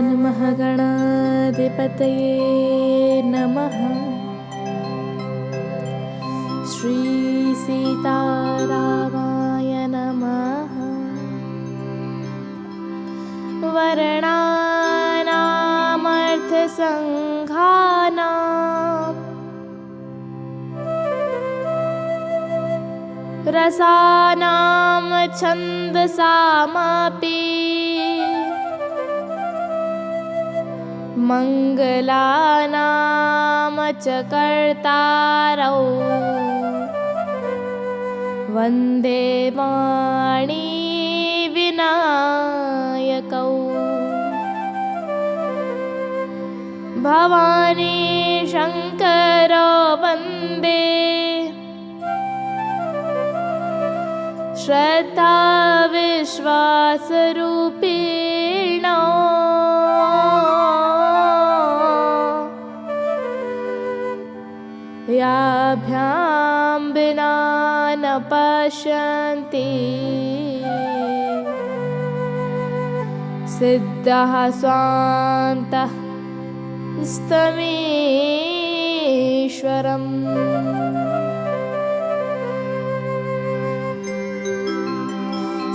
नमः गणाधिपतये नमः। श्री सीतारामाय नमः। वर्णानामर्थसङ्घानां रसानां छन्दसामपि मङ्गलानां च कर्तारौ वन्दे वाणीविनायकौ। भवानी शङ्करो वन्दे श्रद्धा विश्वासरूपिणो। याभ्यां विना न पश्यन्ति सिद्धः स्वान्तः स्तमीश्वरम्।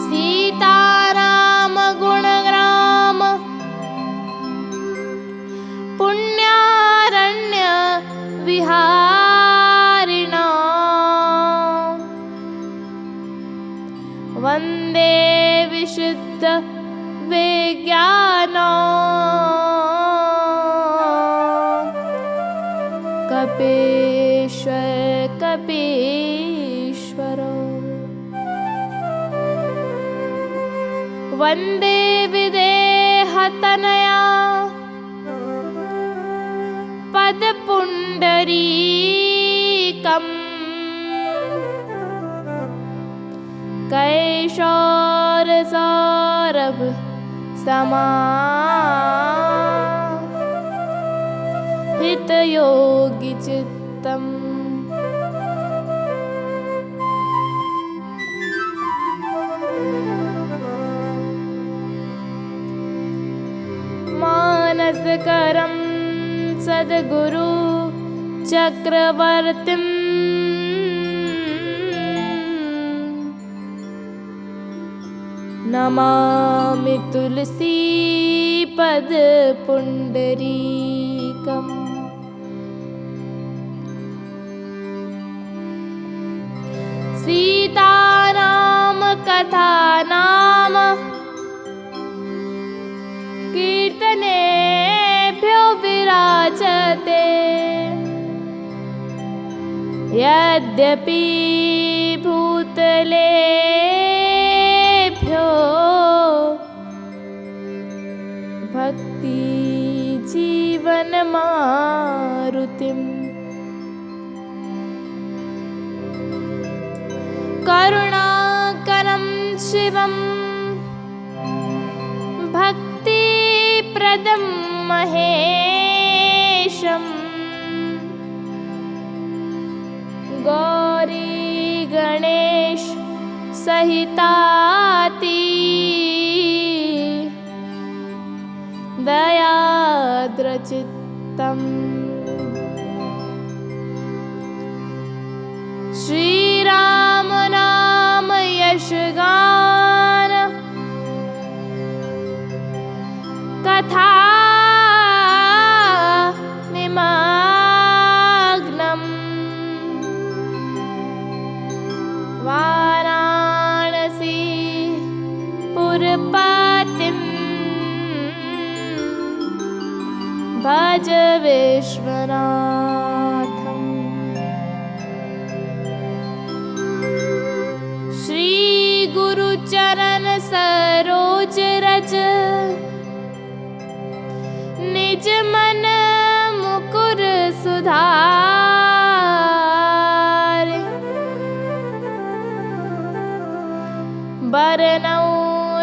सीताराम गुणग्राम पुण्यारण्य विहारिणा वन्दे विशुद्ध विज्ञान कपीश्वरो। वन्दे विदेहतनया पदपुण्डरीकम् कैशोरसौरभ समाहितयोगिचित्तम्। मानसकरं सद्गुरु चक्रवर्तिम् नमामि तुलसी पद पुण्डरीकम्। सीतानाम कथानाम कीर्तनेभ्यो विराजते यद्यपि भूतलेभ्यो भक्ति जीवनमारुतिम्। करुणाकरं शिवं भक्तिप्रदं महेशम् गौरी गणेश सहिताति दयाद्रचित्तम्। श्रीराम नाम यशगान कथा निमग्नम् वाराणसी पुरपतिं भज विश्वनाथम्। श्री गुरुचरण सरोज रज निज मन मुकुर सुधार। बरनौ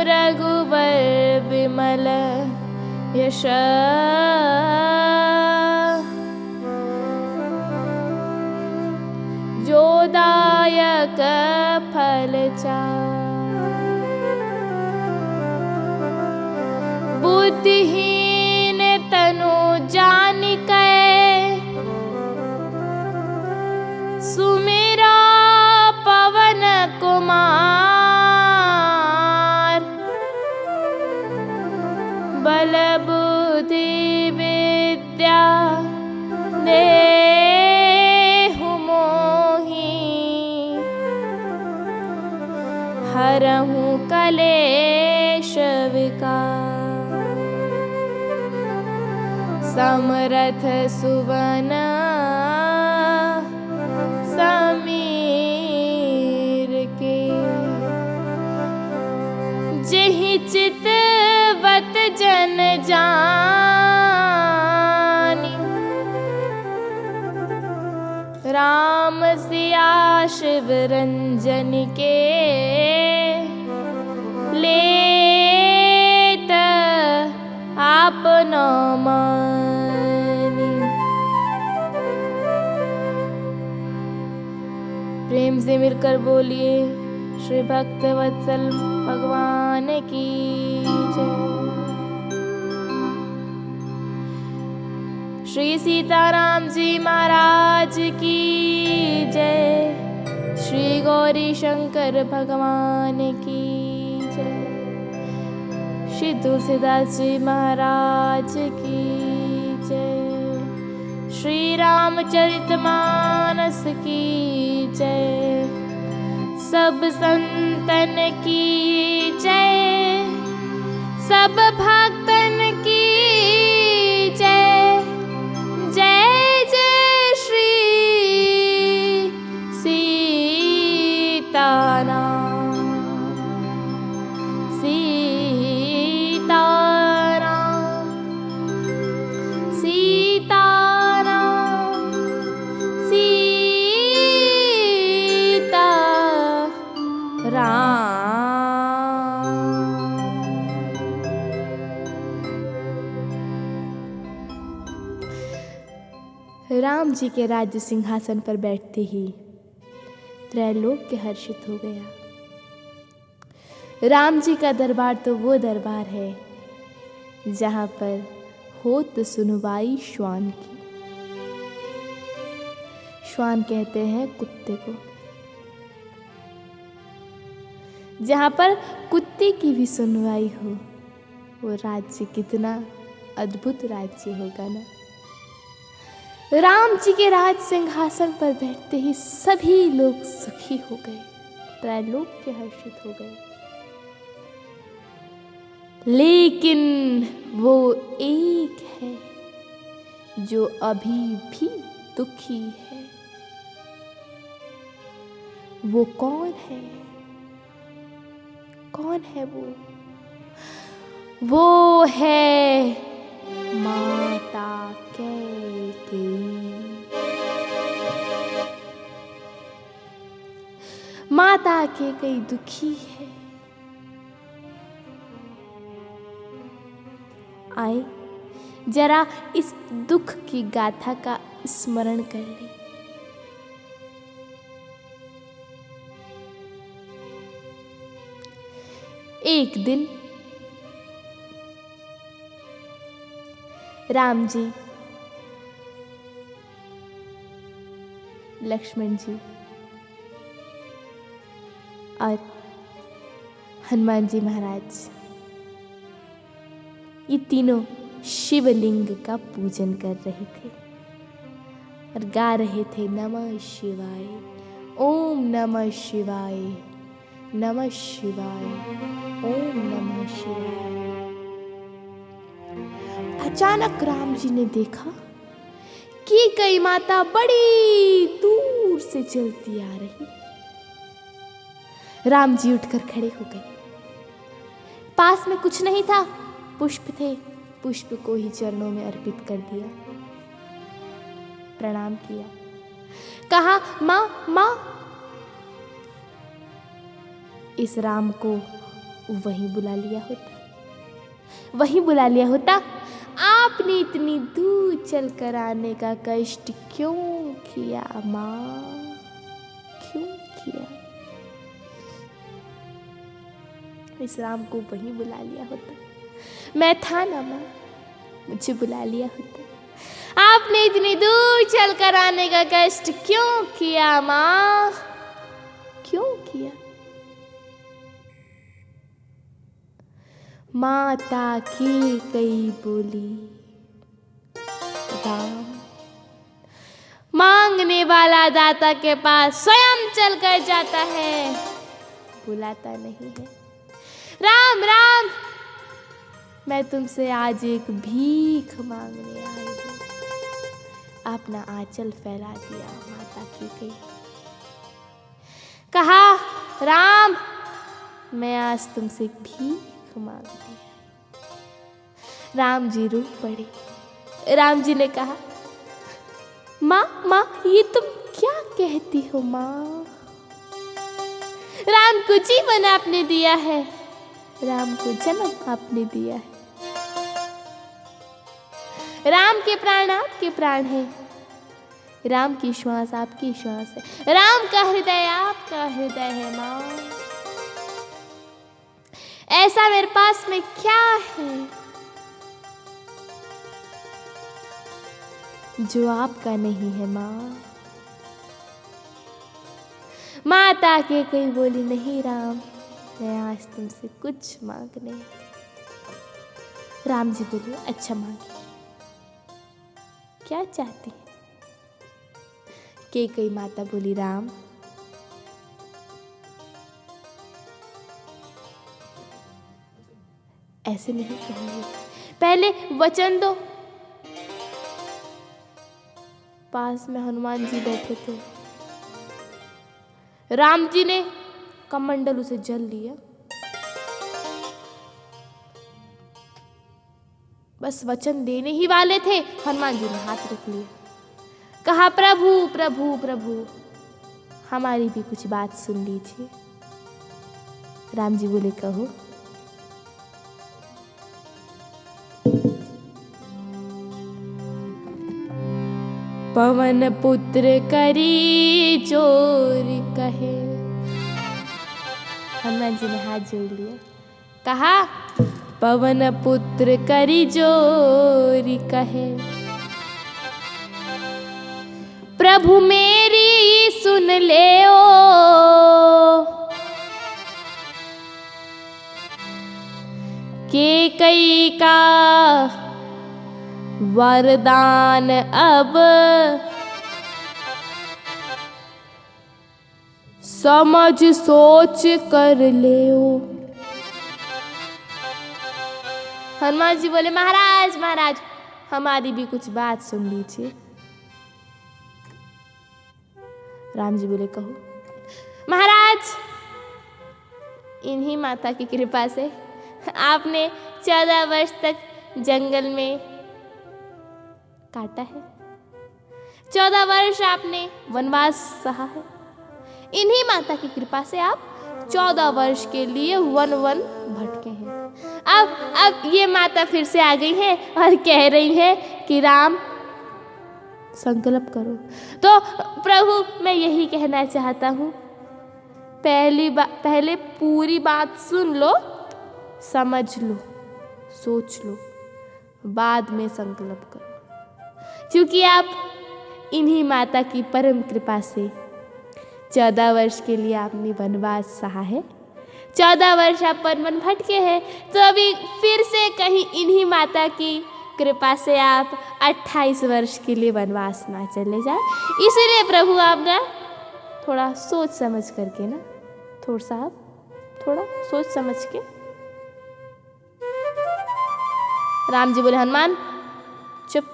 रघुबर विमल यश जोदायक फलचार। बुद्धिहीन सुमेरा पवन कुमार, बल बुद्धि विद्या देहु मोहि, हरहु कलेश विकार। समरथ सुवन समीर के, जेहि चितवत जन जानी। राम सिया शिव रंजन के, लेत आपनो मानी। प्रेम से मिलकर बोलिए श्री भक्त वत्सल भगवान की जय। श्री सीताराम जी महाराज की जय। श्री गौरी शंकर भगवान की जय। श्री तुलसीदास जी महाराज की जय। श्री रामचरितमानस की जय। सब संतन की जय, सब भक्तन की जय। जय जय श्री सीताराम, सीताराम, सीताराम, सीताराम। राम जी के राज्य सिंहासन पर बैठते ही त्रैलोक्य हर्षित हो गया। राम जी का दरबार तो वो दरबार है जहाँ पर होत सुनवाई श्वान की। श्वान कहते हैं कुत्ते को। जहाँ पर कुत्ते की भी सुनवाई हो, वो राज्य कितना अद्भुत राज्य होगा ना। राम जी के राज सिंहासन पर बैठते ही सभी लोग सुखी हो गए, त्रैलोक्य हर्षित हो गए। लेकिन वो एक है जो अभी भी दुखी है। वो कौन है? कौन है वो? वो है माता कैकेयी। माता कैकेयी दुखी है। आए जरा इस दुख की गाथा का स्मरण कर ले। एक दिन राम जी, लक्ष्मण जी और हनुमान जी महाराज, ये तीनों शिवलिंग का पूजन कर रहे थे और गा रहे थे नमः शिवाय, ओम नमः शिवाय, नमः शिवाय, ओम नमः शिवाय। अचानक राम जी ने देखा कि कई माता बड़ी दूर से चलती आ रही। राम जी उठकर खड़े हो गए। पास में कुछ नहीं था, पुष्प थे। पुष्प को ही चरणों में अर्पित कर दिया, प्रणाम किया, कहा माँ माँ। इस राम को वहीं बुला लिया होता, वहीं बुला लिया होता। आपने इतनी दूर चलकर आने का कष्ट क्यों किया माँ, क्यों किया? इस राम को वहीं बुला लिया होता। मैं था ना माँ, मुझे बुला लिया होता। आपने इतनी दूर चलकर आने का कष्ट क्यों किया माँ, क्यों किया? माता कैकेयी बोली, राम, मांगने वाला दाता के पास स्वयं चलकर जाता है, बुलाता नहीं है। राम राम, मैं तुमसे आज एक भीख मांगने आई हूँ। अपना आंचल फैला दिया माता कैकेयी। कहा, राम, मैं आज तुमसे भीख मांगने आई। राम जी रूठ पड़े। राम जी ने कहा, माँ माँ, ये तुम क्या कहती हो माँ? राम को जीवन आपने दिया है, राम को जन्म आपने दिया है। राम के प्राण आपके प्राण है, राम की श्वास आपकी श्वास है, राम का हृदय आपका हृदय है माँ। ऐसा मेरे पास में क्या है जो आपका नहीं है माँ? माता कैकेयी बोली, नहीं राम, मैं आज तुमसे कुछ मांगने। राम जी बोले, अच्छा मांगिए, क्या चाहती है? कैकेयी माता बोली, राम, ऐसे नहीं कहूंगी, पहले वचन दो। पास में हनुमान जी बैठे थे। राम जी ने कमंडल उसे जल लिया, बस वचन देने ही वाले थे, हनुमान जी ने हाथ रख लिया। कहा, प्रभु प्रभु प्रभु, हमारी भी कुछ बात सुन लीजिए। राम जी बोले, कहो। पवन पुत्र करी चोरी कहे। हनुमान जी ने हाथ जोड़ लिया। कहा, पवन पुत्र करी चोरी कहे, प्रभु मेरी सुन ले ओ, कैकेयी का वरदान अब समझ सोच कर ले ओ। हनुमान जी बोले, महाराज महाराज, हमारी भी कुछ बात सुन लीजिए। राम जी बोले, कहो। महाराज, इन्हीं माता की कृपा से आपने 14 वर्ष तक जंगल में काटा है, 14 वर्ष आपने वनवास सहा है। इन्हीं माता की कृपा से आप 14 वर्ष के लिए वन वन भटके हैं। अब ये माता फिर से आ गई है और कह रही है कि राम, संकल्प करो। तो प्रभु, मैं यही कहना चाहता हूँ, पहले पूरी बात सुन लो, समझ लो, सोच लो, बाद में संकल्प करो। क्योंकि आप इन्हीं माता की परम कृपा से 14 वर्ष के लिए आपने वनवास सहा है, 14 वर्ष आप वन भटके हैं, तो अभी फिर से कहीं इन्हीं माता की कृपा से आप 28 वर्ष के लिए वनवास ना चले जाए। इसीलिए प्रभु, आप ना थोड़ा सोच समझ करके ना, थोड़ा सोच समझ के। राम जी बोले, हनुमान चुप।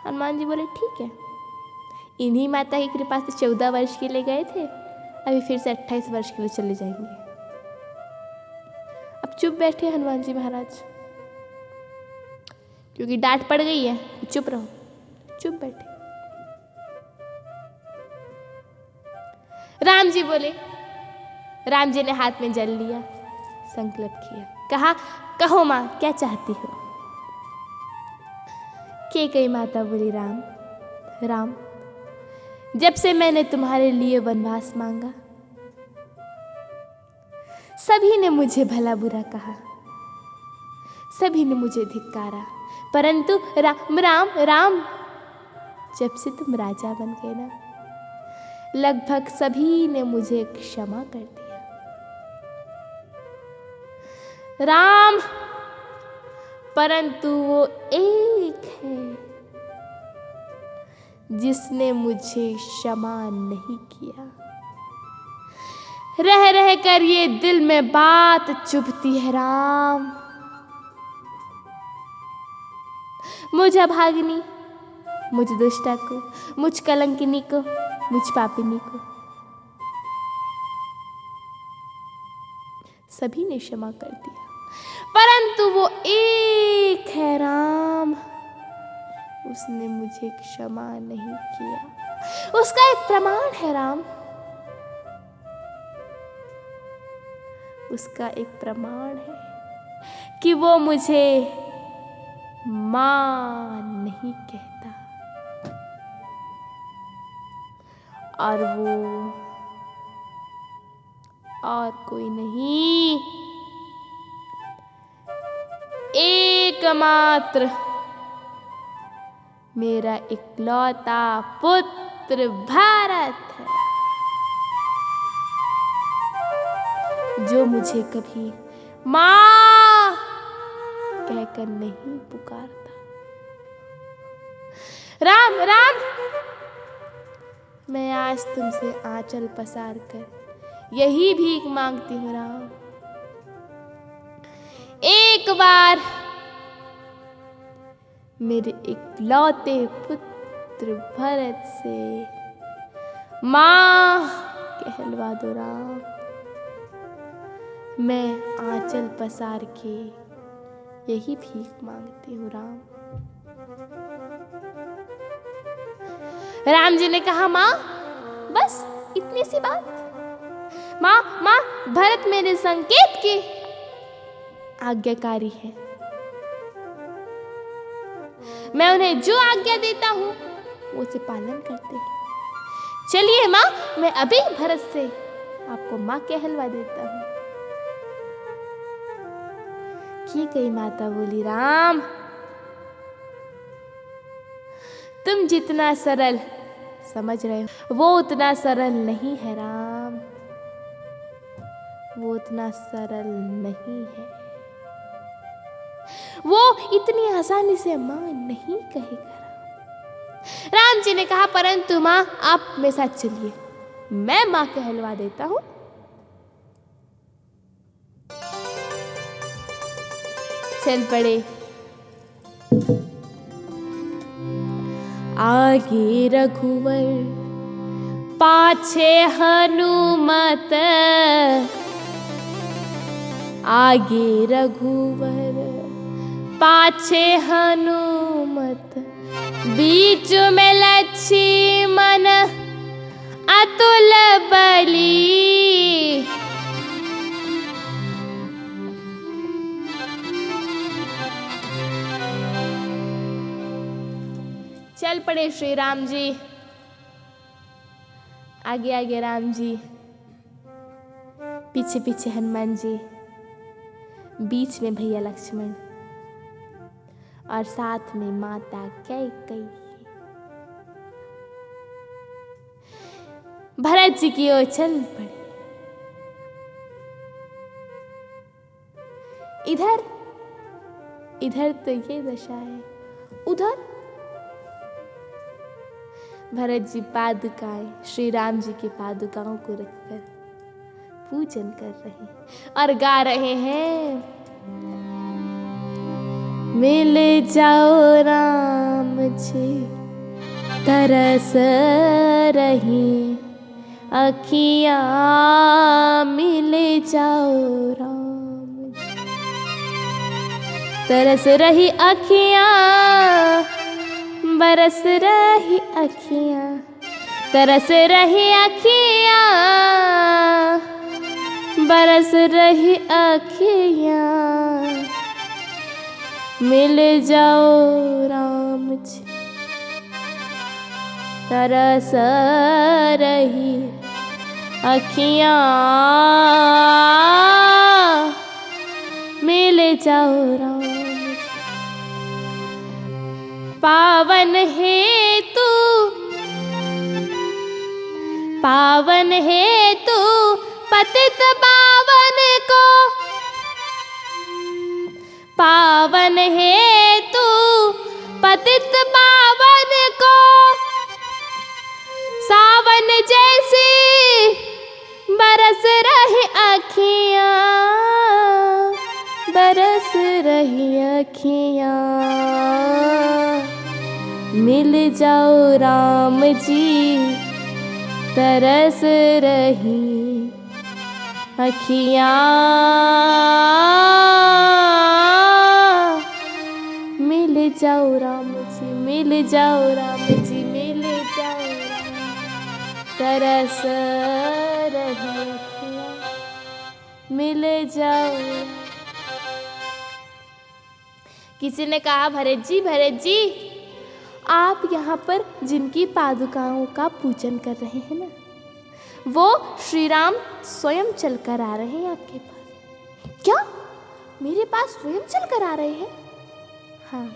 हनुमान जी बोले, ठीक है, इन्हीं माता की कृपा से 14 वर्ष के लिए गए थे, अभी फिर से 28 वर्ष के लिए चले जाएंगे। अब चुप बैठे हनुमान जी महाराज, क्योंकि डांट पड़ गई है, चुप रहो, चुप बैठे। राम जी बोले, राम जी ने हाथ में जल लिया, संकल्प किया। कहा, कहो माँ, क्या चाहती हो? कैकेयी माता बोली, राम, जब से मैंने तुम्हारे लिए वनवास मांगा, सभी ने मुझे भला बुरा कहा, सभी ने मुझे धिक्कारा, परंतु राम राम राम, जब से तुम राजा बन गए ना, लगभग सभी ने मुझे क्षमा कर दिया। राम, परंतु वो एक है जिसने मुझे क्षमा नहीं किया। रह रह कर ये दिल में बात चुभती है राम। मुझ अभागिनी, मुझ दुष्टा को, मुझ कलंकिनी को, मुझ पापिनी को सभी ने क्षमा कर दिया, परंतु वो एक है राम, उसने मुझे क्षमा नहीं किया। उसका एक प्रमाण है राम, उसका एक प्रमाण है कि वो मुझे मां नहीं कहता, और वो और कोई नहीं, एकमात्र मेरा इकलौता पुत्र भारत है, जो मुझे कभी मां कहकर नहीं पुकारता। राम राम, मैं आज तुमसे आंचल पसार कर यही भीख मांगती हूँ राम, एक बार मेरे इकलौते पुत्र भरत से मां कहलवा दो राम। मैं आंचल पसार के यही भीख मांगती हूँ राम। राम जी ने कहा, माँ बस इतनी सी बात। माँ माँ, भरत मेरे संकेत के आज्ञाकारी है, मैं उन्हें जो आज्ञा देता हूँ वो उसे पालन करते हैं। चलिए माँ, मैं अभी भरत से आपको माँ कहलवा देता हूँ। की गई माता बोली, राम तुम जितना सरल समझ रहे हो वो उतना सरल नहीं है राम, वो उतना सरल नहीं है, वो इतनी आसानी से मां नहीं कहेगा राम। राम जी ने कहा, परंतु मां आप मेरे साथ चलिए, मैं मां कहलवा देता हूं। चल पड़े। आगे रघुवर पाछे हनुमत, आगे रघुवर पाछे हनुमत, बीच में लक्ष्मण अतुल बली। चल पड़े श्री राम जी, आगे आगे राम जी, पीछे पीछे हनुमान जी, बीच में भैया लक्ष्मण और साथ में माता कैकेयी। भरत जी की ओर चल पड़े। इधर इधर तो ये दशा है, उधर भरत जी पादुकाएं श्री राम जी की पादुकाओं को रखकर पूजन कर रहे हैं और गा रहे हैं, मिल जाओ राम जी तरस रही अखियां, मिल जाओ राम जी तरस रही अखियां, बरस रही अखियां, तरस रही अखियां, बरस रही अखियां, मिल जाओ राम जी तरस रही अखियां, मिल जाओ राम जी। पावन हेतु, पावन हेतु पतित पावन को, पावन हेतु पतित पावन को, सावन जैसी बरस रही अखियाँ, बरस रही अखियाँ। मिल जाओ राम जी, तरस रही अखियाँ। मिल जाओ राम जी, मिल जाओ राम जी, मिल जाओ, तरस रही अखियाँ, मिल जाओ। किसी ने कहा, भरत जी आप यहाँ पर जिनकी पादुकाओं का पूजन कर रहे हैं ना, वो श्री राम स्वयं चलकर आ रहे हैं आपके पास। क्या मेरे पास स्वयं चलकर आ रहे हैं? हाँ,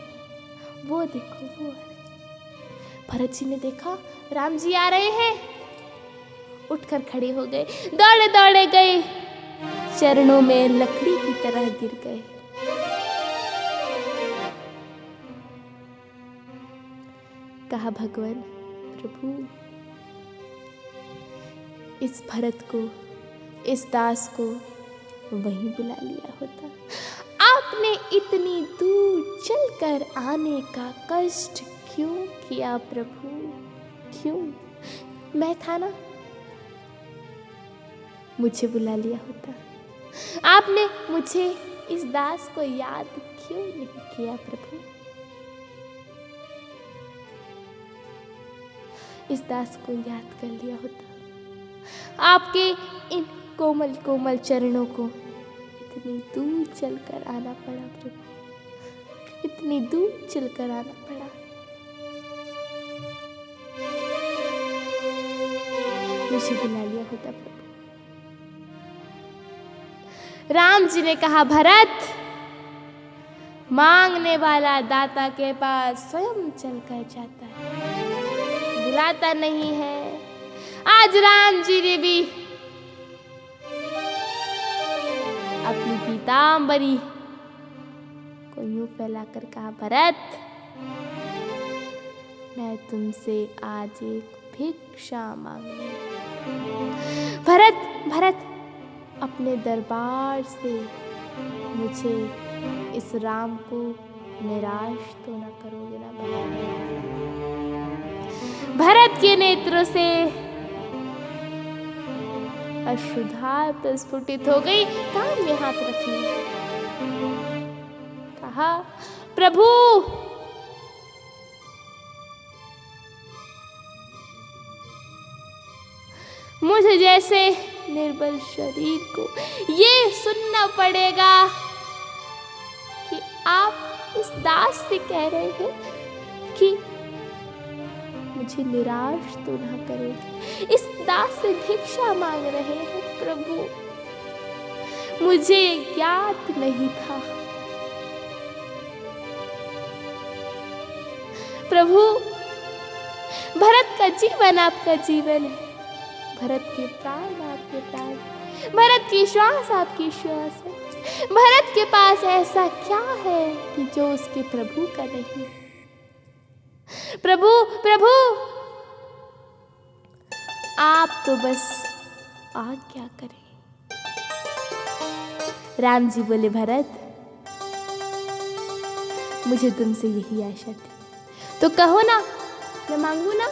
वो देखो, वो आ रहे। भरत जी ने देखा राम जी आ रहे हैं, उठकर खड़े हो गए, दौड़े दौड़े गए, चरणों में लकड़ी की तरह गिर गए। कहा, भगवान प्रभु, इस भरत को, इस दास को वहीं बुला लिया होता। आपने इतनी दूर चलकर आने का कष्ट क्यों किया प्रभु, क्यों? मैं था ना, मुझे बुला लिया होता। आपने मुझे, इस दास को याद क्यों नहीं किया प्रभु? इस दास को याद कर लिया होता। आपके इन कोमल कोमल चरणों को इतनी दूर चलकर आना पड़ा प्रभु, इतनी दूर चलकर आना पड़ा। मुझे बुला लिया होता प्रभु। राम जी ने कहा, भरत, मांगने वाला दाता के पास स्वयं चलकर जाता है, बुलाता नहीं है। आज राम जी ने भी अपनी पीतांबरी को यूं फैलाकर कहा, भरत, मैं तुमसे आज एक भिक्षा मांगने। भरत, अपने दरबार से मुझे, इस राम को निराश तो न करोगे ना भगवान? भरत के नेत्रों से अश्रुधार प्रस्फुटित हो गई, कान में हाथ रख लिया। कहा, प्रभु, मुझे जैसे निर्बल शरीर को ये सुनना पड़ेगा कि आप इस दास से कह रहे हैं कि मुझे निराश तो ना करोगे। इस दास से भिक्षा मांग रहे हैं प्रभु, मुझे ज्ञात नहीं था प्रभु। भरत का जीवन आपका जीवन है, भरत के प्राण आपके प्राण, भरत की श्वास आपकी श्वास है। भरत के पास ऐसा क्या है कि जो उसके प्रभु का नहीं? प्रभु, आप तो बस आज्ञा करें। राम जी बोले, भरत, मुझे तुमसे यही आशा थी, तो कहो ना, मैं मांगू ना,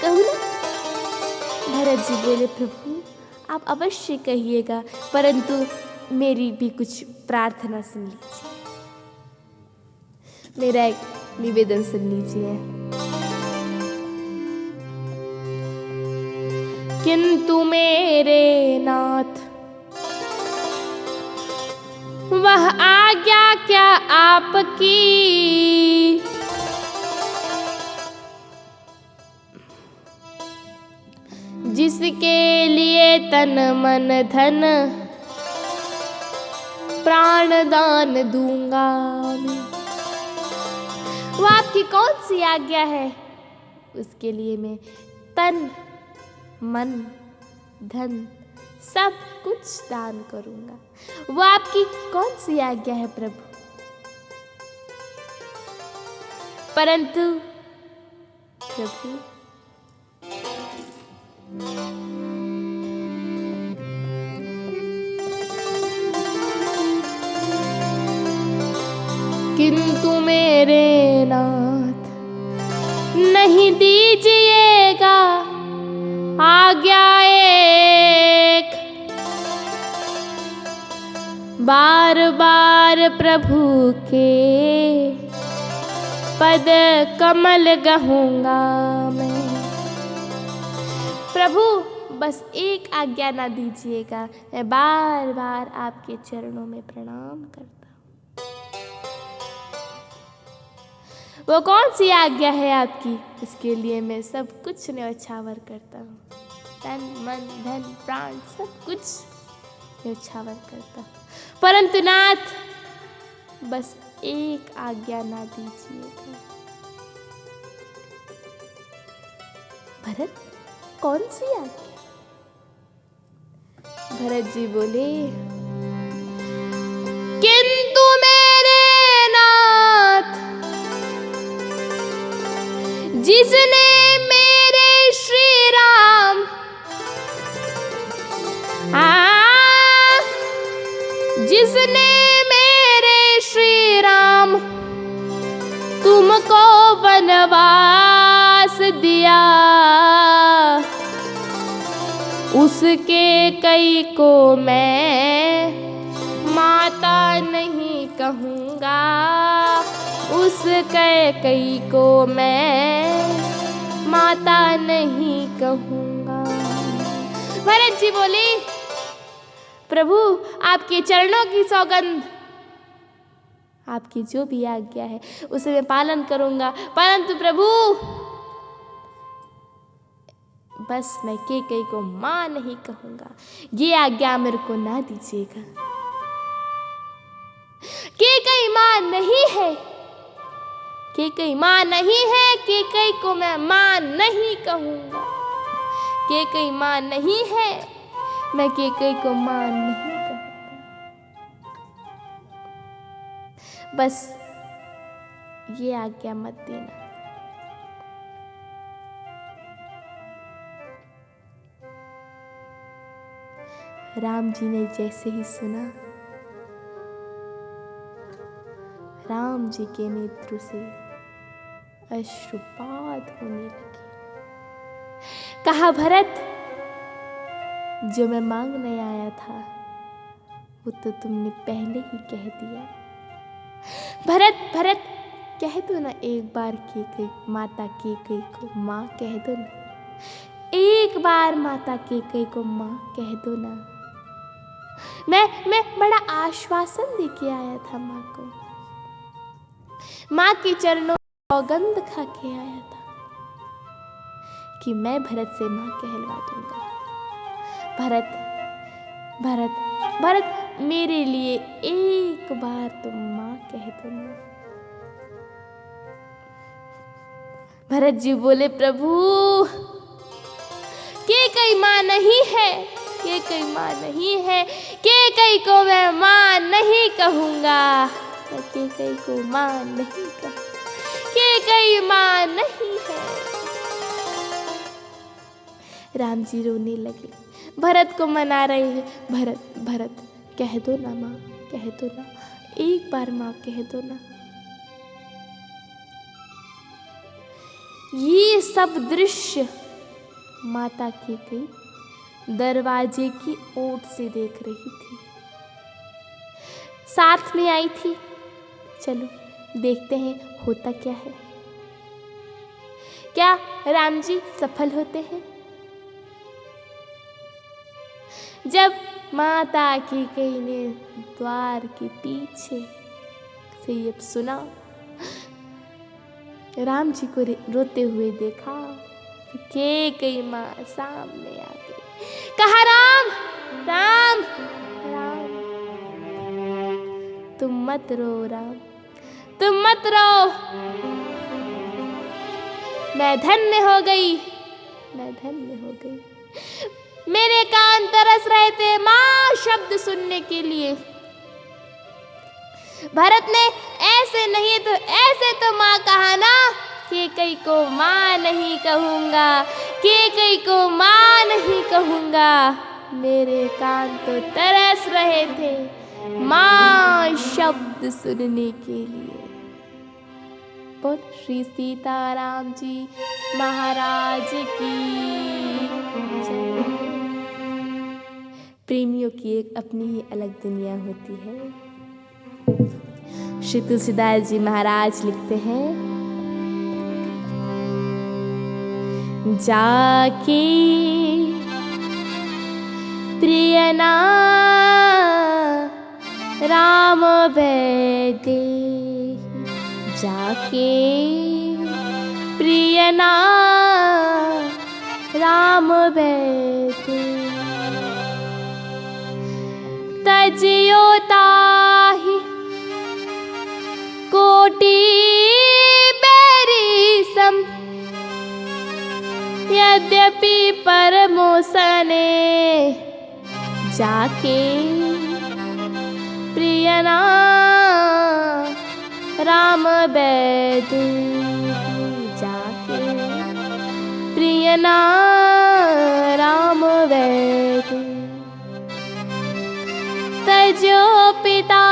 कहूँ ना। भरत जी बोले, प्रभु आप अवश्य कहिएगा, परंतु मेरी भी कुछ प्रार्थना सुन लीजिए, मेरा एक निवेदन सुन लीजिए। किंतु मेरे नाथ, वह आज्ञा क्या आपकी, जिसके लिए तन मन धन प्राण दान दूंगा मैं। वो आपकी कौन सी आज्ञा है, उसके लिए मैं तन मन धन सब कुछ दान करूंगा। वो आपकी कौन सी आज्ञा है प्रभु? परंतु प्रभु किंतु मेरे नाथ नहीं दीजिएगा आज्ञा एक, बार बार प्रभु के पद कमल गहूंगा मैं। प्रभु बस एक आज्ञा ना दीजिएगा, मैं बार बार आपके चरणों में प्रणाम करता हूँ। वो कौन सी आज्ञा है आपकी, इसके लिए मैं सब कुछ न्यौछावर करता हूँ। तन मन धन प्राण सब कुछ न्यौछावर करता हूँ। परंतु नाथ बस एक आज्ञा ना दीजिएगा। भरत कौन सी आज्ञा? भरत जी बोले, किंतु मेरे नाथ जिसने मेरे श्री राम जिसने मेरे श्री राम तुमको वनवास दिया, उसके कई को मैं माता नहीं कहूँगा, उसके कई को मैं माता नहीं कहूँगा। भरत जी बोले, प्रभु आपके चरणों की सौगंध, आपकी जो भी आज्ञा है उसे मैं पालन करूंगा। परंतु प्रभु बस मैं कैकेयी को मां नहीं कहूंगा, ये आज्ञा मेरे को ना दीजिएगा। कैकेयी मां नहीं है, कैकेयी मां नहीं है, कैकेयी को मैं मां नहीं कहूंगा। कैकेयी मां नहीं है, मैं कैकेयी को मां नहीं कहूंगा। बस ये आज्ञा मत देना। राम जी ने जैसे ही सुना, राम जी के नेत्रों से अश्रुपात होने लगे। कहा, भरत जो मैं मांगने आया था वो तो तुमने पहले ही कह दिया। भरत भरत कह दो ना एक बार कैकेयी, माता कैकेयी को माँ कह दो ना। एक बार माता कैकेयी को माँ कह दो ना। मैं बड़ा आश्वासन देके आया था माँ को, माँ के चरणों में सौगंध खा के आया था कि मैं भरत से माँ कहलवा दूंगा। भरत भरत भरत मेरे लिए एक बार तुम माँ कह दो ना। भरत जी बोले, प्रभु कैकेयी माँ नहीं है, कैकेयी माँ नहीं है, कैकेयी को मैं माँ नहीं कहूँगा, मैं कैकेयी को माँ नहीं कहूँगा, कैकेयी माँ नहीं है। राम जी रोने लगे, भरत को मना रहे हैं। भरत भरत कह दो ना माँ, कह दो ना, एक बार माँ कह दो ना। ये सब दृश्य माता कैकेयी दरवाजे की ओट से देख रही थी, साथ में आई थी। चलो देखते हैं होता क्या है। क्या राम जी सफल होते हैं? जब माता कैकेयी ने द्वार के पीछे से ये सुना, राम जी को रोते हुए देखा, कैकेयी माँ सामने आ गई। कहा, राम राम राम तुम मत रो राम, तुम मत रो, मैं धन्य हो गई, मैं धन्य हो गई। मेरे कान तरस रहे थे माँ शब्द सुनने के लिए। भरत ने ऐसे नहीं तो ऐसे तो माँ कहा ना, कैकेयी को माँ नहीं कहूँगा, कैकेयी को माँ नहीं कहूँगा। मेरे कान तो तरस रहे थे माँ शब्द सुनने के लिए। बोल श्री सीताराम जी महाराज की जय। प्रेमियों की एक अपनी ही अलग दुनिया होती है। श्री तुलसीदास जी महाराज लिखते हैं, जाके प्रियना राम बैदे, जाके प्रियना राम बैदे, तजियो ताहि कोटि बैरी सम, यद्यपि परमोसने, जाके प्रियना राम बैदे, जाके प्रियना राम बैदे, तजो पिता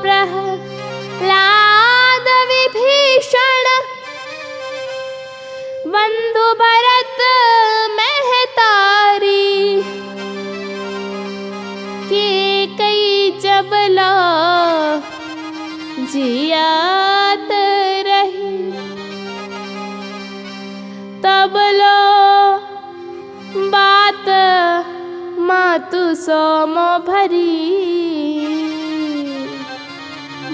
प्रहलाद विभीषण, बंधु भरत महतारी, कैकेयी जब ला जियात रही, तब लो बात मातु सोमो भरी,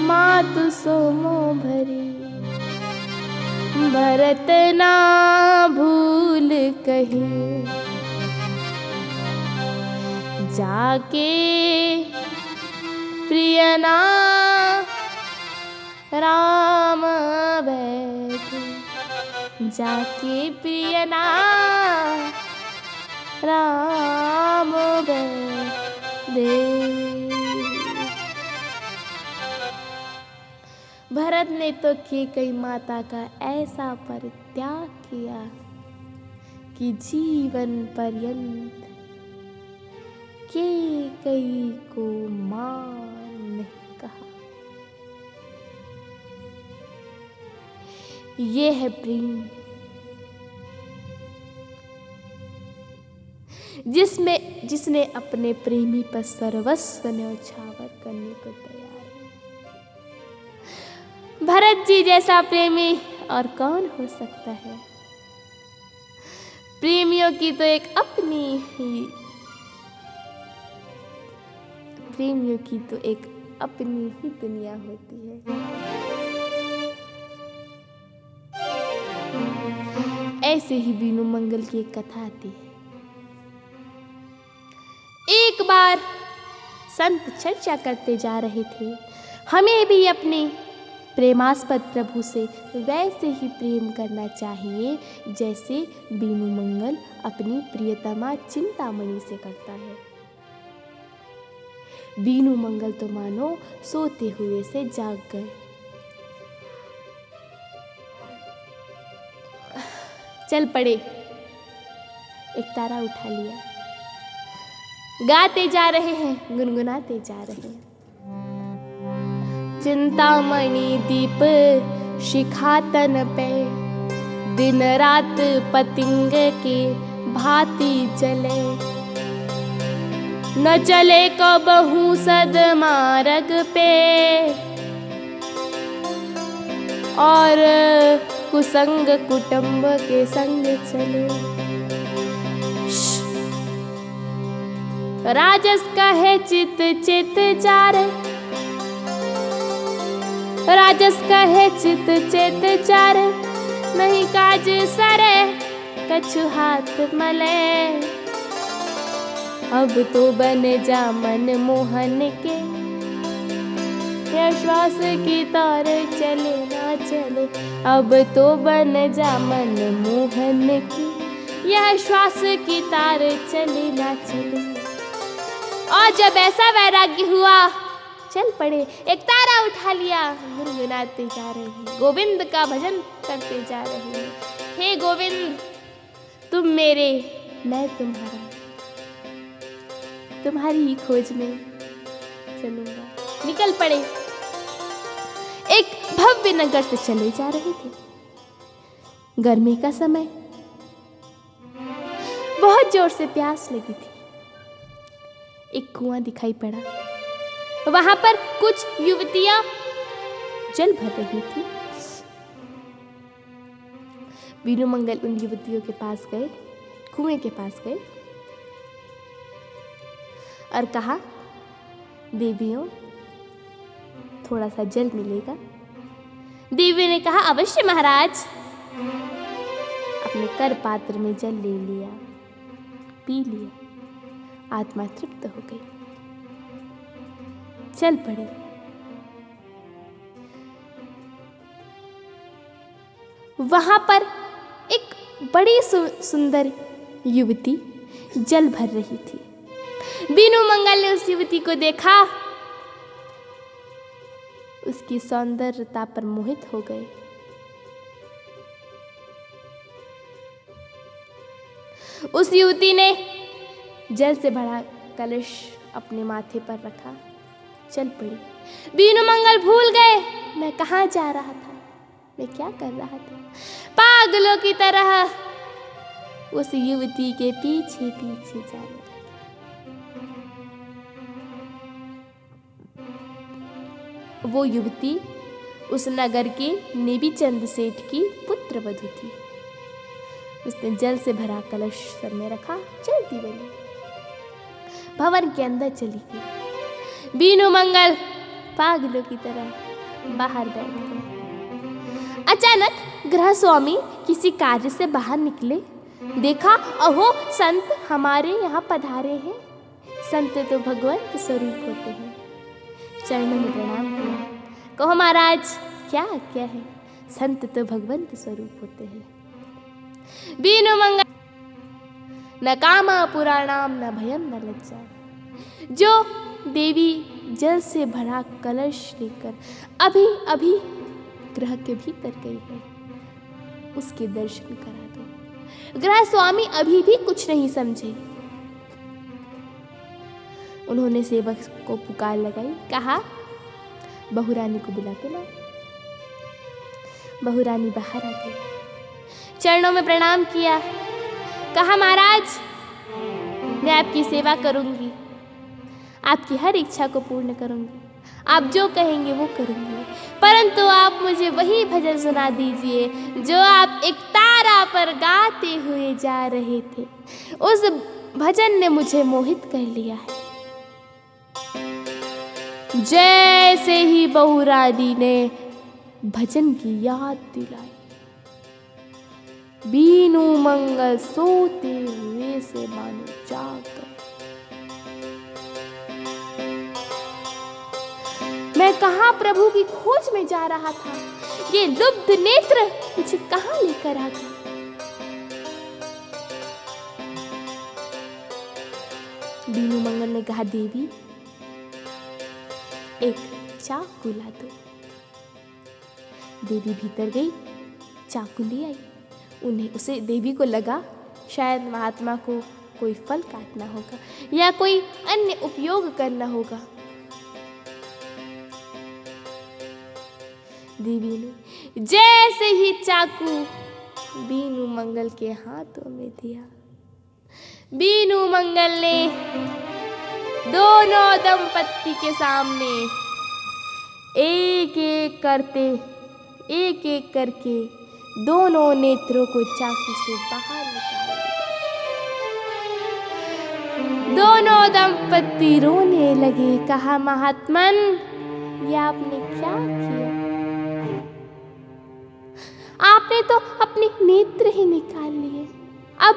मातु सोमो भरी। भरत ना भूल कहीं, जाके प्रियना राम बैदे, जाके प्रियना राम बैदे। भरत ने तो कैकेयी माता का ऐसा परित्याग किया कि जीवन पर्यंत कैकेयी को मां नहीं कहा। ये है प्रेम, जिसने अपने प्रेमी पर सर्वस्व न्यौछावर करने को तैयार है। भरत जी जैसा प्रेमी और कौन हो सकता है। प्रेमियों की तो एक अपनी ही प्रेमियों की तो एक अपनी ही दुनिया होती है। ऐसे ही बीनू मंगल की एक कथा आती है। एक बार संत चर्चा करते जा रहे थे, हमें भी अपने प्रेमास्पद प्रभु से वैसे ही प्रेम करना चाहिए जैसे बीनू मंगल अपनी प्रियतमा चिंतामणि से करता है। बीनू मंगल तो मानो सोते हुए से जाग गए। चल पड़े, एक तारा उठा लिया, गाते जा रहे हैं, गुनगुनाते जा रहे हैं। चिंतामणि दीप शिखा तन पे, दिन रात पतिंग के भांति जले, न चले कबहू सदमार्ग पे, और कुसंग कुटुंब के संग चले। राजस कहे चित चित चार, राजस कहे चित चित चार, नहीं काज सरे कछु हाथ मले। अब तो बन जा मन मोहन के, यह श्वास की तार चले ना चले, अब तो बन जा मन मोहन की, यह श्वास की तार चले ना चले। और जब ऐसा वैराग्य हुआ, चल पड़े, एक तारा उठा लिया, गुनगुनाते जा रहे हैं, गोविंद का भजन करते जा रहे हैं। हे गोविंद, तुम मेरे, मैं तुम्हारा, तुम्हारी ही खोज में चलूंगा। निकल पड़े, एक भव्य नगर से चले जा रहे थे। गर्मी का समय, बहुत जोर से प्यास लगी थी। एक कुआं दिखाई पड़ा, वहां पर कुछ युवतियां जल भर रही थी। बीनू मंगल उन युवतियों के पास गए, कुएं के पास गए और कहा, देवियों, थोड़ा सा जल मिलेगा? देवी ने कहा, अवश्य महाराज। अपने कर पात्र में जल ले लिया, पी लिया, आत्मा तृप्त हो गई। चल पड़े। वहां पर एक बड़ी सुंदर युवती जल भर रही थी। बीनू मंगल ने उस युवती को देखा, उसकी सौंदर्यता पर मोहित हो गए। उस युवती ने जल से भरा कलश अपने माथे पर रखा, चल पड़ी। बीनू मंगल भूल गए, मैं कहाँ जा रहा था, मैं क्या कर रहा था। पागलों की तरह उस युवती के पीछे पीछे जाने लगे। वो युवती उस नगर के नेबीचंद सेठ की पुत्र वधू थी। उसने जल से भरा कलश सर में रखा, चलती बनी, भवन के अंदर चली गई। बीनू मंगल पागलों की तरह बाहर बैठ गए। अचानक गृह स्वामी किसी कार्य से बाहर निकले, देखा, अहो संत हमारे यहाँ पधारे हैं। संत तो भगवंत स्वरूप होते हैं। चरणों में प्रणाम किया, कहो महाराज क्या आज्ञा है। संत तो भगवंत स्वरूप होते हैं। बीनू मंगल, न कामा पुराणाम न भयम न लज्जा। जो देवी जल से भरा कलश लेकर अभी अभी गृह के भीतर गई है, उसके दर्शन करा दो। गृह स्वामी अभी भी कुछ नहीं समझे। उन्होंने सेवक को पुकार लगाई, कहा, बहुरानी को बुला के लाओ। बहुरानी बाहर आ गई, चरणों में प्रणाम किया, कहा, महाराज मैं आपकी सेवा करूंगी, आपकी हर इच्छा को पूर्ण करूंगी, आप जो कहेंगे वो करूंगी, परंतु आप मुझे वही भजन सुना दीजिए जो आप एक तारा पर गाते हुए जा रहे थे। उस भजन ने मुझे मोहित कर लिया है। जैसे ही बहुरानी ने भजन की याद दिलाई, बीनू मंगल सोते हुए से मानो जाग गए। मैं कहाँ प्रभु की खोज में जा रहा था, ये लुब्ध नेत्र मुझे कहाँ लेकर आ गया। बीनू मंगल ने कहा, देवी एक चाकू ला दो। देवी भीतर गई, चाकू ले आई। उसे देवी को लगा शायद महात्मा को कोई फल काटना होगा या कोई अन्य उपयोग करना होगा। देवी ने जैसे ही चाकू बीनू मंगल के हाथों में दिया, बीनू मंगल ने दोनों दंपत्ति के सामने एक एक करके दोनों नेत्रों को चाकू से बाहर निकाल दिया। दोनों दंपत्ति रोने लगे, कहा, महात्मन ये आपने क्या किया? आपने तो अपने नेत्र ही निकाल लिए। अब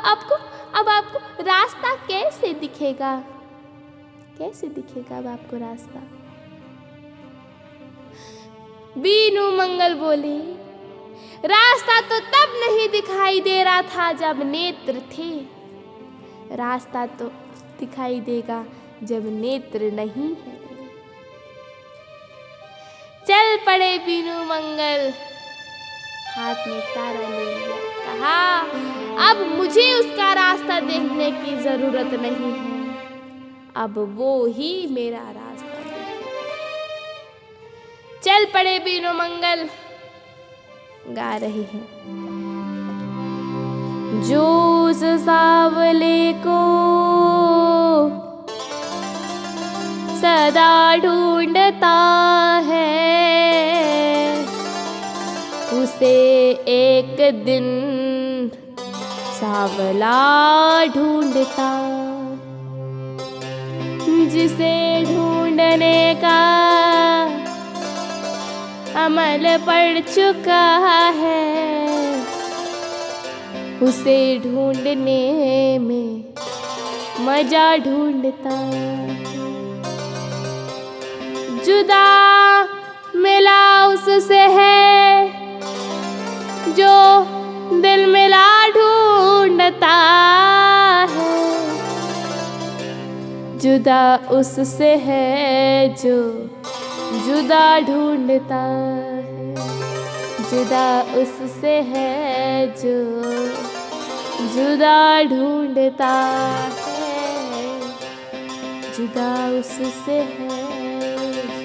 आपको रास्ता कैसे दिखेगा? कैसे दिखेगा अब आपको रास्ता? बीनू मंगल बोले, रास्ता तो तब नहीं दिखाई दे रहा था जब नेत्र थे, रास्ता तो दिखाई देगा जब नेत्र नहीं है। चल पड़े बीनू मंगल, हाथ में तारा ले लिया, कहा अब मुझे उसका रास्ता देखने की जरूरत नहीं है, अब वो ही मेरा रास्ता देखेगा। चल पड़े बीनू मंगल, गा रहे हैं। जो उस सांवले को सदा ढूंढता है, उसे एक दिन सांवला ढूंढता, जिसे ढूंढने का अमल पड़ चुका है, उसे ढूंढने में मजा ढूंढता। जुदा मिला उससे है जो दिल मिला ढूंढता है, जुदा उससे है जो जुदा ढूंढता है, जुदा उससे है जो जुदा ढूंढता है, जुदा उससे है जो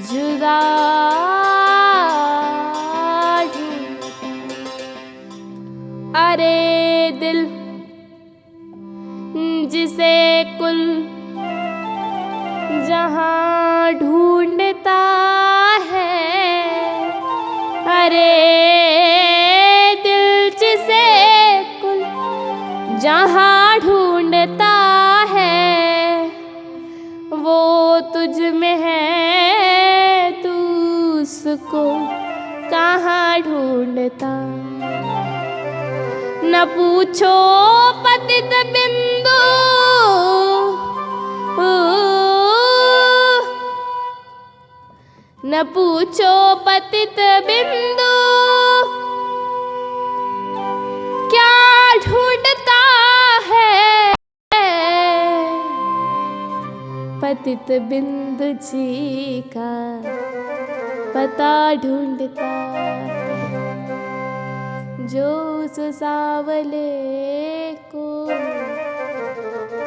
जुदा ढूंढता। अरे दिल जिसे कुल जहां ढूंढता है, अरे दिल जिसे कुल जहां ढूंढता है, वो तुझ में है, तू उसको कहाँ ढूंढता। न पूछो पतित बिंदु, न पूछो पतित बिंदु, क्या ढूंढता है, पतित बिंदु जी का पता ढूंढता है, जो उस सांवले को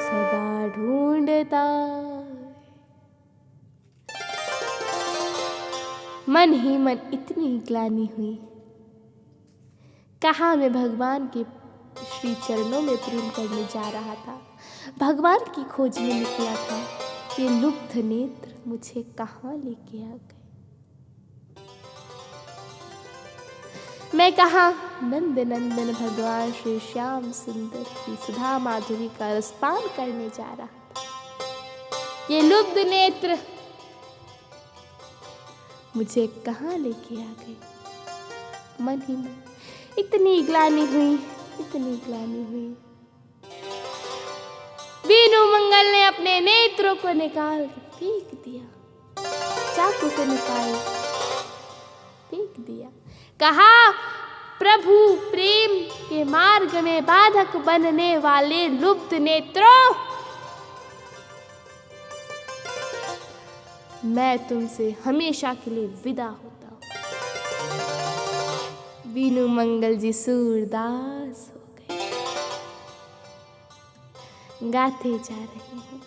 सदा ढूंढता। मन ही मन इतनी ग्लानि हुई, कहाँ मैं भगवान के श्री चरणों में प्रेम करने जा रहा था, भगवान की खोज में निकला था, ये लुप्त नेत्र मुझे कहाँ लेके आ गए। मैं कहाँ नंद नंदन भगवान श्री श्याम सुंदर की सुधा माधुरी का रसपान करने जा रहा था, ये लुप्त नेत्र मुझे कहाँ लेके आ गए। मन ही मन इतनी ग्लानि हुई, इतनी ग्लानि हुई। बीनू मंगल ने अपने नेत्रों को निकाल फेंक दिया, चाकू से निकाल फेंक दिया, कहा प्रभु प्रेम के मार्ग में बाधक बनने वाले लुप्त नेत्रों, मैं तुमसे हमेशा के लिए विदा होता हूँ। बीनू मंगल जी सूरदास हो गए, गाते जा रहे हैं।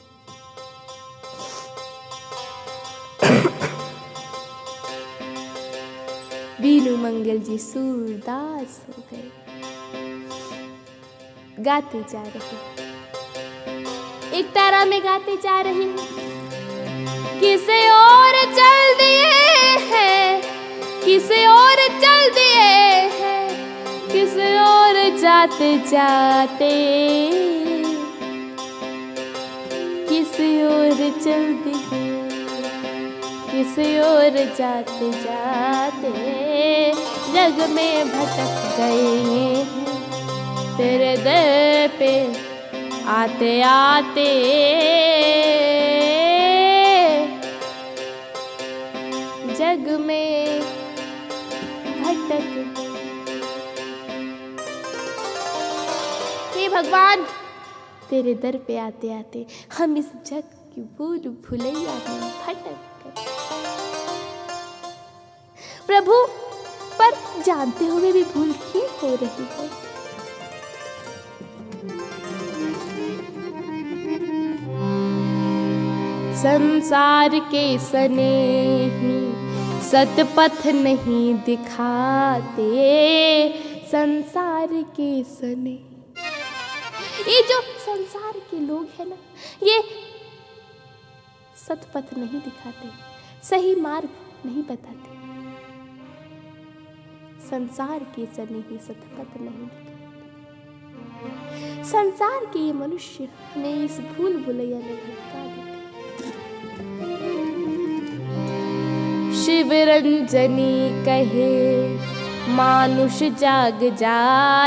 बीनू मंगल जी सूरदास हो गए, गाते जा रहे हैं। एक तारा में गाते जा रहे हैं, किसे और चल दिए हैं, किसे और चल दिए हैं, किसे और जाते जाते, किसे और चल दिए, किसे और जाते जाते, जग में भटक गए हैं, तेरे दर पे आते आते, जग भगवान, तेरे दर पे आते आते हम इस जग की भूल भुलैया में भटक गए। प्रभु, पर जानते हुए भी भूल क्यों हो रही है? संसार के स्नेही सतपथ नहीं दिखाते, संसार के स्नेही। ये जो संसार के लोग हैं ना, ये सतपथ नहीं दिखाते, सही मार्ग नहीं बताते। संसार के स्नेही सतपथ नहीं दिखाते। संसार के ये मनुष्य हमें इस भूल भुलैया में भटका देते। शिव रंजनी कहे मानुष जाग जा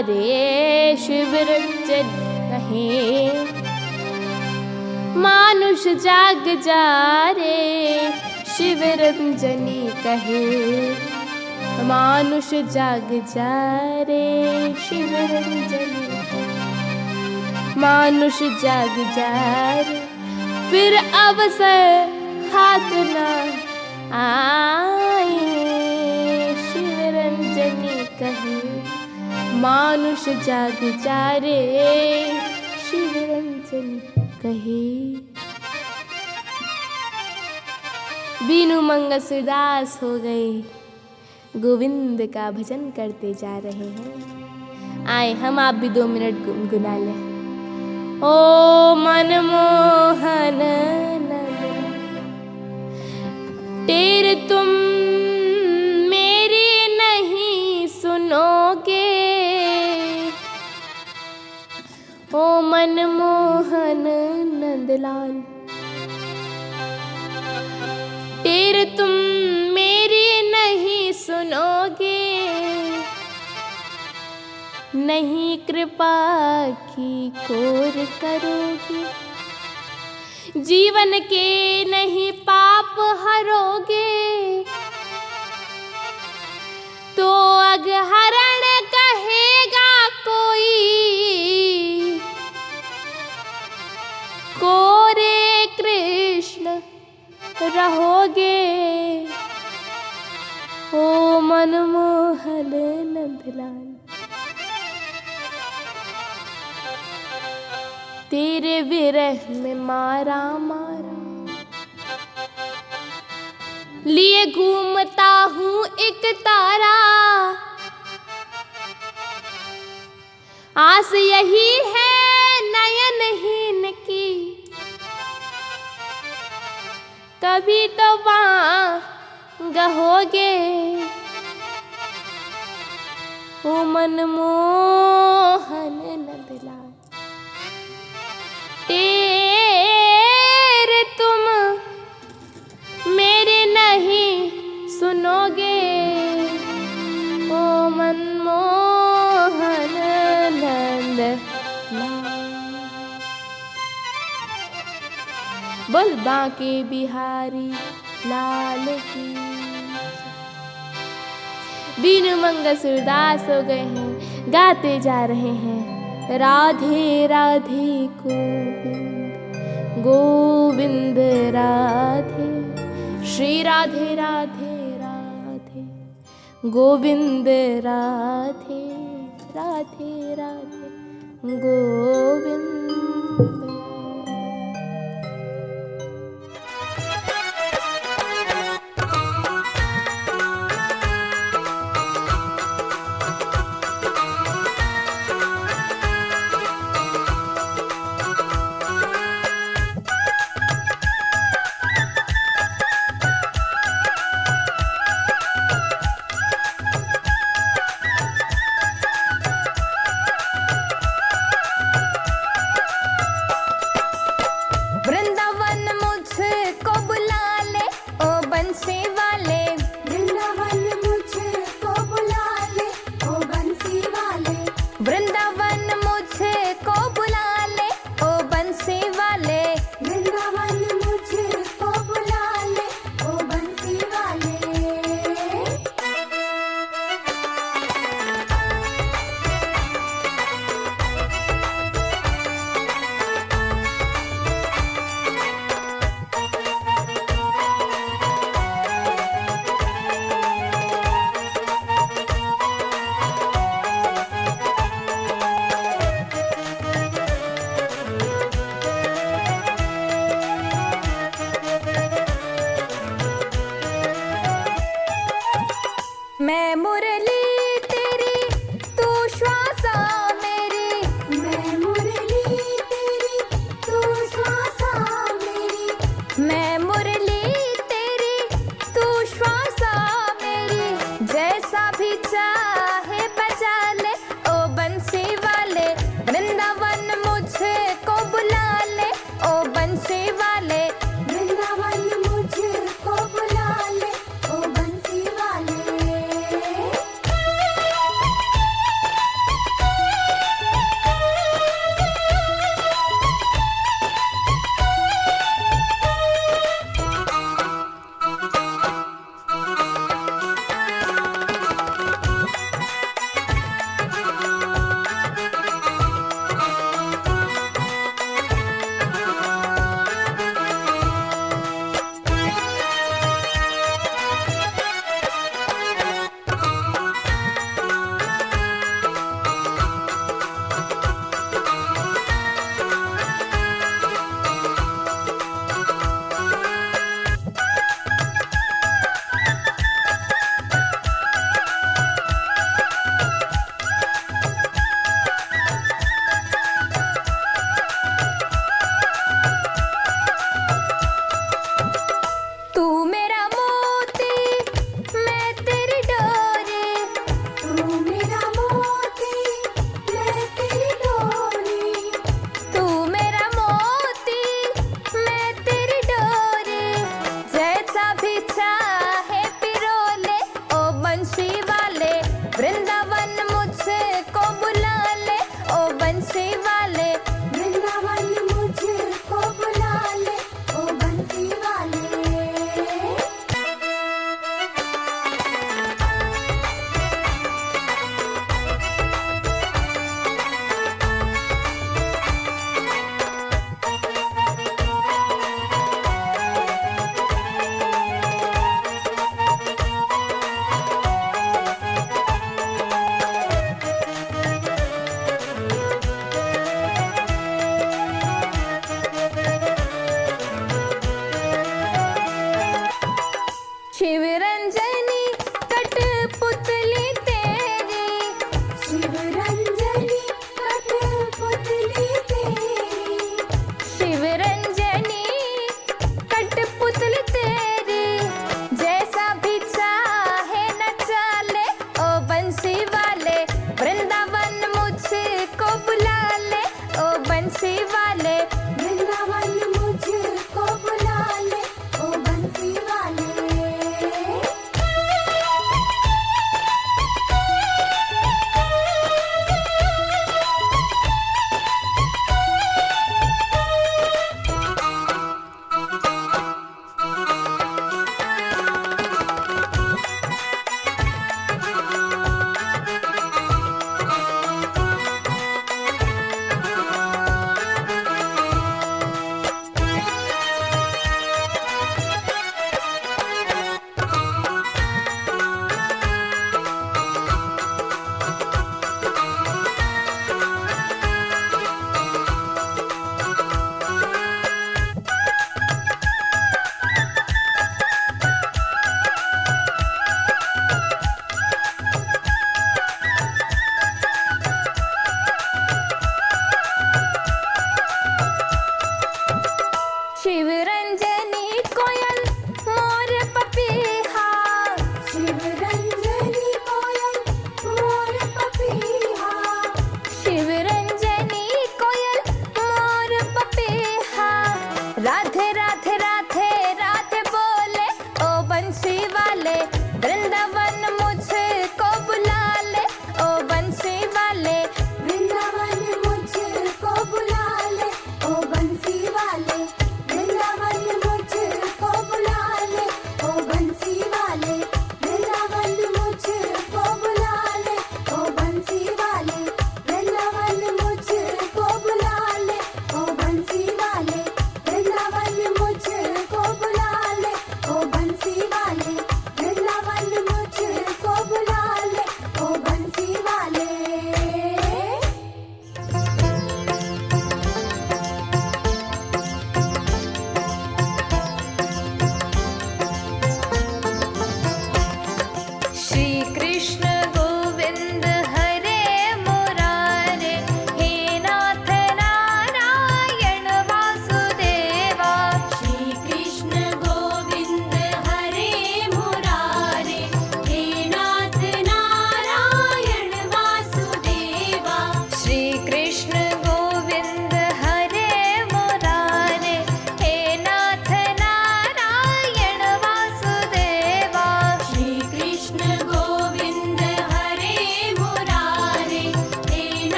रे, शिव रंजनी कहे मानुष जाग जा रे, शिव रंजनी कहे मानुष जाग जा रे, शिव रंजनी कहे मानुष जाग जा रे। फिर अवसर हाथ न आए, शिव रंजनी कहे मानुष जाग जा रे, शिव रंजनी कहे। बीनू मंगस उदास हो गए, गोविंद का भजन करते जा रहे हैं। आए हम आप भी 2 मिनट गुनगुना लें। ओ मनमोहन तेरे तुम मेरी नहीं सुनोगे, ओ मनमोहन नंदलाल तेरे तुम मेरी नहीं सुनोगे, नहीं कृपा की कोर करोगे, जीवन के नहीं पाप हरोगे, तो अगहरण कहेगा कोई, कोरे कृष्ण रहोगे, ओ मनमोहन नंदलाल। तेरे विरह में मारा मारा लिए घूमता हूँ एक तारा, आस यही है नयनहीन की, कभी तो गहोगे, ओ मनमोहन नंदलाल तेरे तुम मेरे नहीं सुनोगे, ओ मनमोहन नंदलाल। बोल बांके बिहारी लाल की। बीनू मंगस उदास हो गए हैं, गाते जा रहे हैं राधे राधे गोविंद गोविंद राधे, श्री राधे राधे राधे गोविंद राधे राधे राधे गोविंद।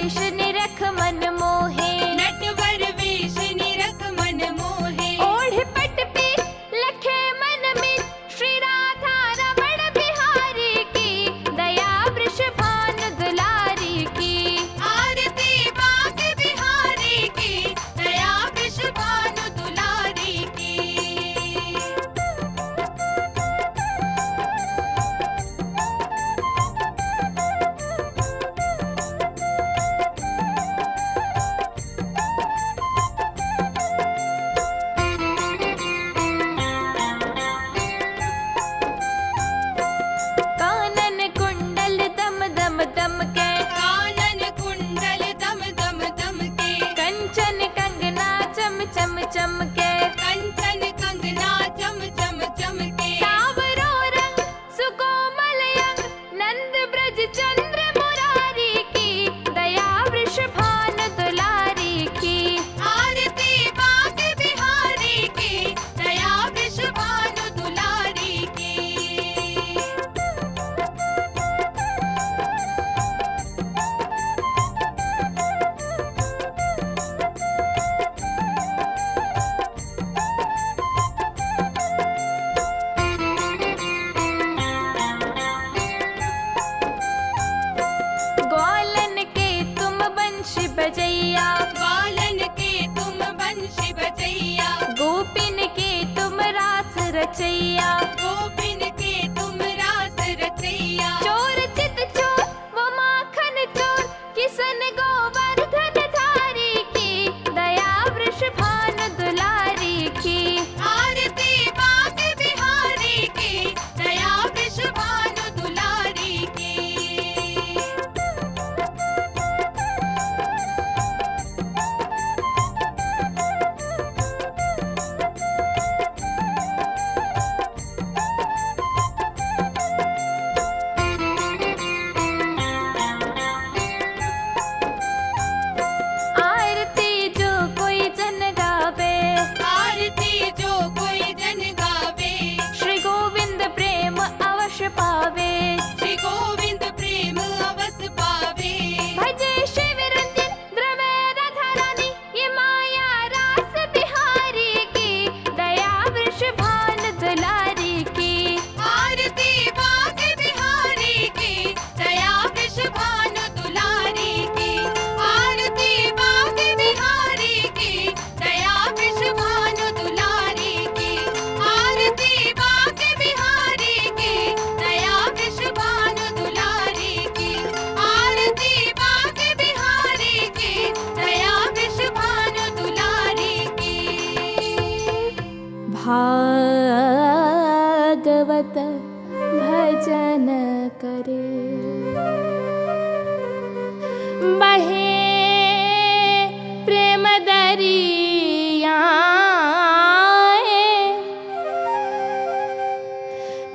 वेश निरख मन मोहे, नटवर वेश निरख मन मोहे। ओढ़ पट पे लखे मन में श्री राधा रमण बिहारी की, दया वृषभान दुलारी की। आरती बाग बिहारी की, दया वृषभान दुलारी की। कानन कुंडल दम दम दम के, कानन कुंडल दम दम दम के। कंचन कंगना चम चम चम के, कंचन कंगना चम चम चम के। सावरो रंग सुकोमल अंग, नंद ब्रज चंद्र मुरारी की, दया वृषभान दुलारी की। आरती बाग बिहारी की, दया वृषभान दुलारी की। ग्वालन के तुम बंशी बजैया, बालन के तुम बंशी बजैया। गोपिन के तुम रास रचैया। गोपिन के तुम रास रचैया। चोर चित चोर वो माखन चोर, किसन गोवर्धन धारी की, दया वृषभान दुलारी की। आरती बाग बिहारी की, दया वृषभान दुलारी की। आरती जो कोई जन गावे, आरती जो कोई जन गावे। श्री गोविंद प्रेम अवश्य पावे। श्री गोविंद प्रेम अवस पावे। भजे शिव रंजन द्रवै राधा रानी, ये माया रास बिहारी की, दया वृषभान दुलारी की। आरती बाग बिहारी की, दया वृषभान दुलारी की। आरती बाग बिहारी की, दया वृषभान दुलारी की। आरती बाग बिहारी की, दया वृषभान दुलारी की। आरती बाग बिहारी की, दया वृषभान दुलारी की। भागवत भजन करे, बहे प्रेम दरियाए,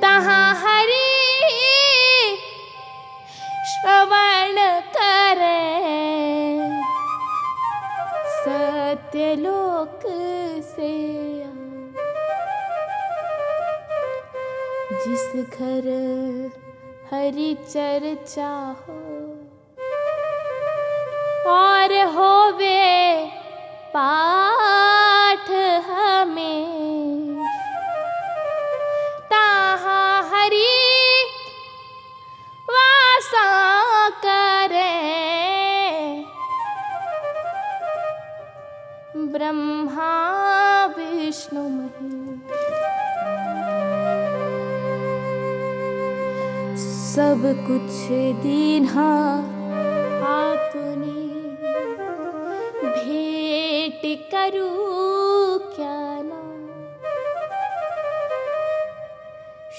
तहाँ हरि श्रवण करे, सत्यलोक से जिस घर हरि चर्चा हो, और होवे पाठ हमें, तहाँ हरि वासा करे। ब्रह्मा विष्णु महेश सब कुछ दीन्हा आपने, भेंट करूं क्या ना।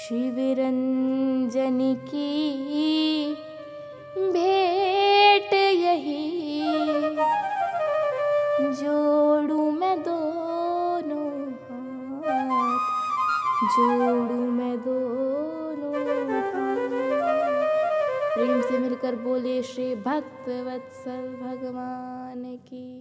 शिव रंजन की भेंट यही, जोड़ूं मैं दोनों हाथ, जोड़ूं मैं दोनों हाथ। प्रेम से मिलकर बोले श्री भक्त वत्सल भगवान की।